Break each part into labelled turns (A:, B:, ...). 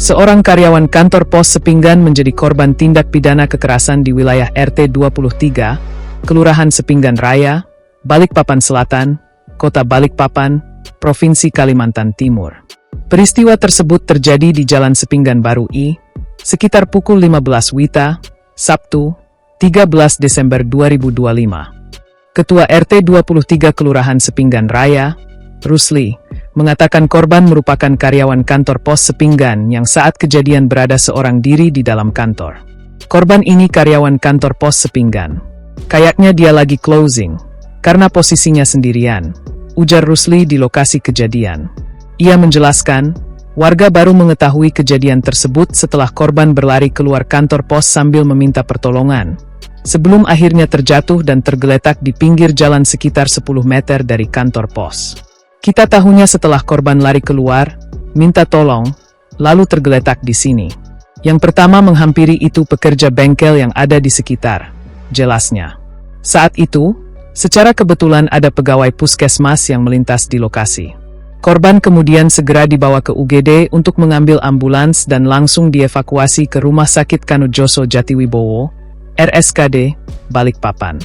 A: Seorang karyawan kantor pos Sepinggan menjadi korban tindak pidana kekerasan di wilayah RT 23, Kelurahan Sepinggan Raya, Balikpapan Selatan, Kota Balikpapan, Provinsi Kalimantan Timur. Peristiwa tersebut terjadi di Jalan Sepinggan Baru I, sekitar pukul 15 WITA, Sabtu, 13 Desember 2025. Ketua RT 23 Kelurahan Sepinggan Raya, Rusli, mengatakan korban merupakan karyawan kantor pos Sepinggan yang saat kejadian berada seorang diri di dalam kantor. Korban ini karyawan kantor pos Sepinggan. Kayaknya dia lagi closing, karena posisinya sendirian, ujar Rusli di lokasi kejadian. Ia menjelaskan, warga baru mengetahui kejadian tersebut setelah korban berlari keluar kantor pos sambil meminta pertolongan, sebelum akhirnya terjatuh dan tergeletak di pinggir jalan sekitar 10 meter dari kantor pos. Kita tahunya setelah korban lari keluar, minta tolong, lalu tergeletak di sini. Yang pertama menghampiri itu pekerja bengkel yang ada di sekitar, jelasnya. Saat itu, secara kebetulan ada pegawai puskesmas yang melintas di lokasi. Korban kemudian segera dibawa ke UGD untuk mengambil ambulans dan langsung dievakuasi ke Rumah Sakit Kanujoso Jatiwibowo, RSKD, Balikpapan.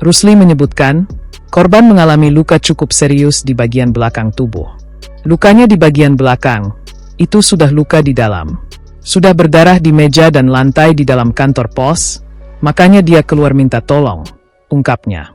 A: Rusli menyebutkan, korban mengalami luka cukup serius di bagian belakang tubuh. Lukanya di bagian belakang, itu sudah luka di dalam. Sudah berdarah di meja dan lantai di dalam kantor pos, makanya dia keluar minta tolong, ungkapnya.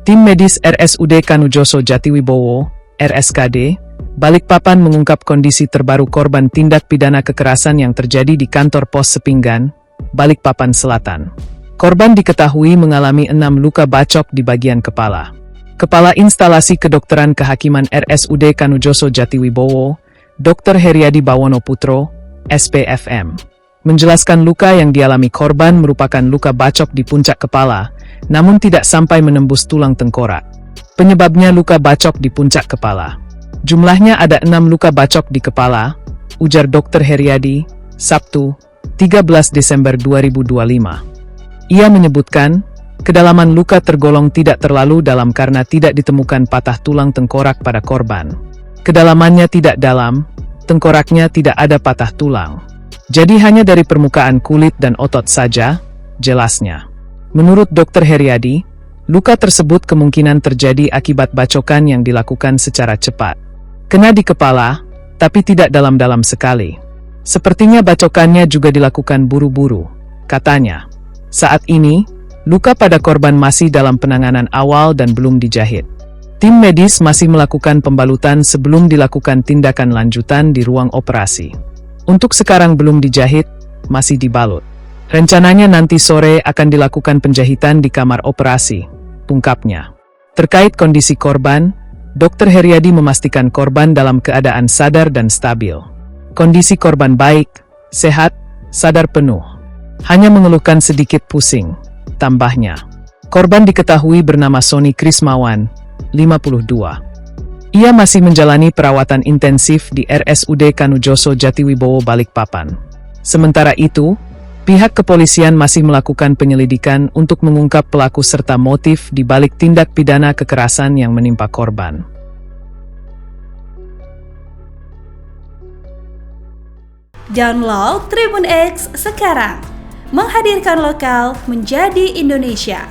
A: Tim medis RSUD Kanujoso Jatiwibowo, RSKD, Balikpapan mengungkap kondisi terbaru korban tindak pidana kekerasan yang terjadi di kantor pos Sepinggan, Balikpapan Selatan. Korban diketahui mengalami 6 luka bacok di bagian kepala. Kepala Instalasi Kedokteran Kehakiman RSUD Kanujoso Jatiwibowo, Dr. Heriadi Bawono Putro, SPFM, menjelaskan luka yang dialami korban merupakan luka bacok di puncak kepala, namun tidak sampai menembus tulang tengkorak. Penyebabnya luka bacok di puncak kepala. Jumlahnya ada 6 luka bacok di kepala, ujar Dr. Heriadi, Sabtu, 13 Desember 2025. Ia menyebutkan, kedalaman luka tergolong tidak terlalu dalam karena tidak ditemukan patah tulang tengkorak pada korban. Kedalamannya tidak dalam, tengkoraknya tidak ada patah tulang. Jadi hanya dari permukaan kulit dan otot saja, jelasnya. Menurut Dr. Heriadi, luka tersebut kemungkinan terjadi akibat bacokan yang dilakukan secara cepat. Kena di kepala, tapi tidak dalam-dalam sekali. Sepertinya bacokannya juga dilakukan buru-buru, katanya. Saat ini, luka pada korban masih dalam penanganan awal dan belum dijahit. Tim medis masih melakukan pembalutan sebelum dilakukan tindakan lanjutan di ruang operasi. Untuk sekarang belum dijahit, masih dibalut. Rencananya nanti sore akan dilakukan penjahitan di kamar operasi, ungkapnya. Terkait kondisi korban, Dr. Heriadi memastikan korban dalam keadaan sadar dan stabil. Kondisi korban baik, sehat, sadar penuh. Hanya mengeluhkan sedikit pusing, tambahnya. Korban diketahui bernama Sony Krismawan, 52. Ia masih menjalani perawatan intensif di RSUD Kanujoso Jatiwibowo Balikpapan. Sementara itu, pihak kepolisian masih melakukan penyelidikan untuk mengungkap pelaku serta motif di balik tindak pidana kekerasan yang menimpa korban.
B: Download Tribun X sekarang. Menghadirkan lokal menjadi Indonesia.